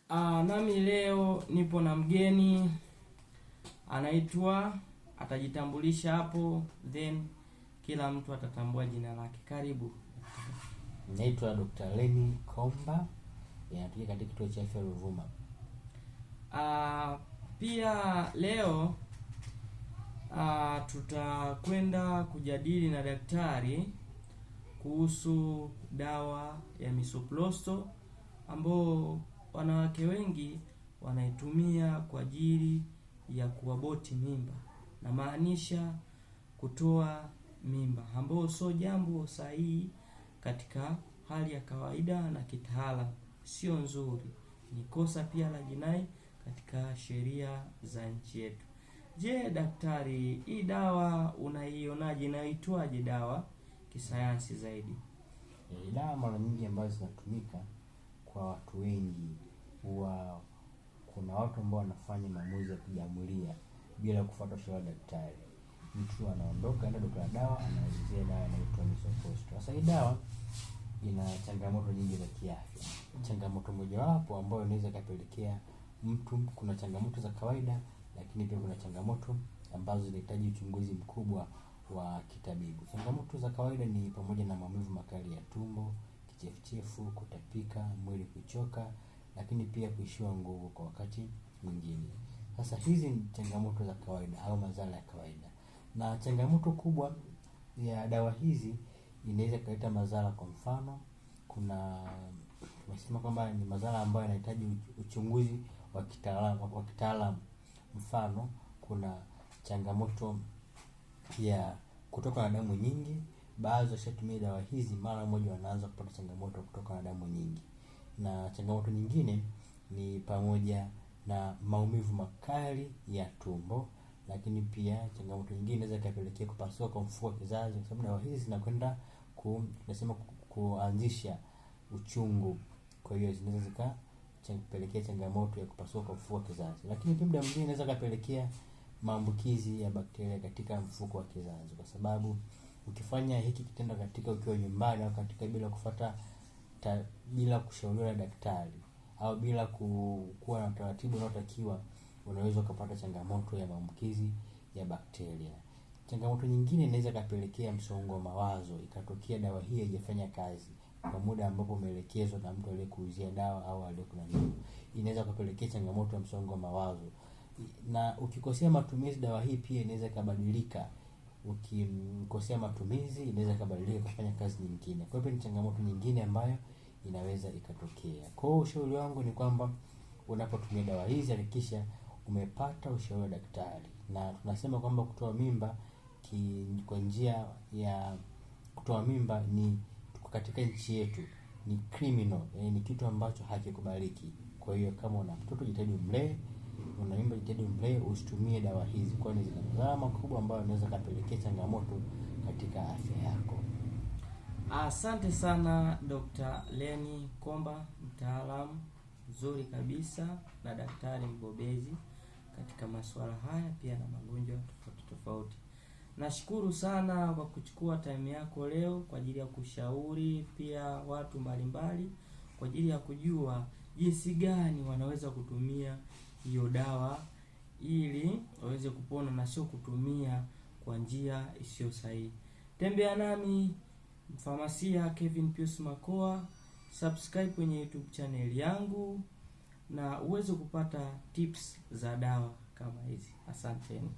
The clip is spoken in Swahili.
Nami leo nipo na mgeni anaitwa, atajitambulisha hapo, then kila mtu atatambua jina lake. Karibu. Naitwa Dr. Lenny Komba, yanatokea katika kituo cha afya Ruvuma. Pia leo tutakwenda kujadili na daktari kuhusu dawa ya misoprostol ambao wanawake wengi wanaitumia kwa ajili ya kuaboti mimba, na maanisha kutoa mimba, ambao sio jambo sahihi katika hali ya kawaida na kitaalamu, sio nzuri, ni kosa pia la jinai katika sheria za nchi yetu. Je, daktari, hii dawa unaionaje, inaitwaje dawa kisayansi zaidi? Dawa mara nyingi ambazo zinatumika kwa watu wengi, huwa kuna watu ambao wanafanya maamuzi ya kujiamulia bila kufuata ushauri wa daktari. Mtu anaondoka aenda duka la dawa, anaulizia dawa inaitwa misoprostol. Sasa hii dawa ina changamoto nyingi za kiafya. Changamoto mojawapo ambayo inaweza kupelekea mtu, kuna changamoto za kawaida, lakini pia kuna changamoto ambazo zinahitaji uchunguzi mkubwa wa kitabibu. Changamoto za kawaida ni pamoja na maumivu makali ya tumbo, kichefuchefu, kutapika, mwili kuchoka, lakini pia kuishiwa nguvu kwa wakati mwingine. Sasa hizi ni changamoto za kawaida au madhara ya kawaida. Na changamoto kubwa ya dawa hizi inaweza kuleta madhara. Kwa mfano, tunasema kwamba ni madhara ambayo yanahitaji uchunguzi wa kitaalamu. Mfano, kuna changamoto ya kutoka na damu nyingi. Baadhi washatumia dawa hizi mara moja wanaanza kupata changamoto kutoka na damu nyingi. Na changamoto nyingine ni pamoja na maumivu makali ya tumbo, lakini pia changamoto nyingine inaweza kupelekea kupasuka kwa mfuko wa kizazi, kwa sababu dawa hizi zinakwenda kuanzisha uchungu. Kwa hiyo zinaweza kupelekea changamoto ya kupasuka kwa mfuko wa kizazi. Lakini pia muda mwingine inaweza kupelekea maambukizi ya bakteria katika mfuko wa kizazi, kwa sababu ukifanya hiki kitendo katika ukiwa nyumbani au katika bila kushauriwa na daktari au bila kuwa na utaratibu unaotakiwa, unaweza kupata changamoto ya maambukizi ya bakteria. Changamoto nyingine inaweza kupelekea msongo wa mawazo, ikatokea dawa hii haijafanya kazi kwa muda ambapo umeelekezwa na mtu aliyekuuzia dawa au aliyekunani. Inaweza kupelekea changamoto ya msongo wa mawazo. Na ukikosea matumizi, dawa hii pia inaweza kubadilika. Ukikosea matumizi, inaweza kubadilika kufanya kazi nyingine. Kwa hivyo ni changamoto nyingine ambayo inaweza ikatokea. Kwa hiyo ushauri wangu ni kwamba unapotumia dawa hizi hakikisha umepata ushauri wa daktari. Na tunasema kwamba kutoa mimba kwa njia ya kutoa mimba ni katika nchi yetu ni criminal, ni kitu ambacho hakikubaliki. Kwa hiyo kama una mtoto jitahidi umlee, una mimba jitahidi umlee, usitumie dawa hizi kwani zina madhara makubwa ambayo yanaweza kupelekea changamoto katika afya yako. Asante sana Dr. Lenny Komba, mtaalamu mzuri kabisa na daktari mbobezi katika masuala haya pia na magonjwa tofauti tofauti. Nashukuru sana kwa kuchukua time yako leo kwa ajili ya kushauri pia watu mbalimbali kwa ajili ya kujua jinsi gani wanaweza kutumia hiyo dawa ili waweze kupona na sio kutumia kwa njia isiyo sahihi. Tembea nami Mfamasia Kevin Pius Makoa, subscribe kwenye YouTube channel yangu na uweze kupata tips za dawa kama hizi. Asanteni.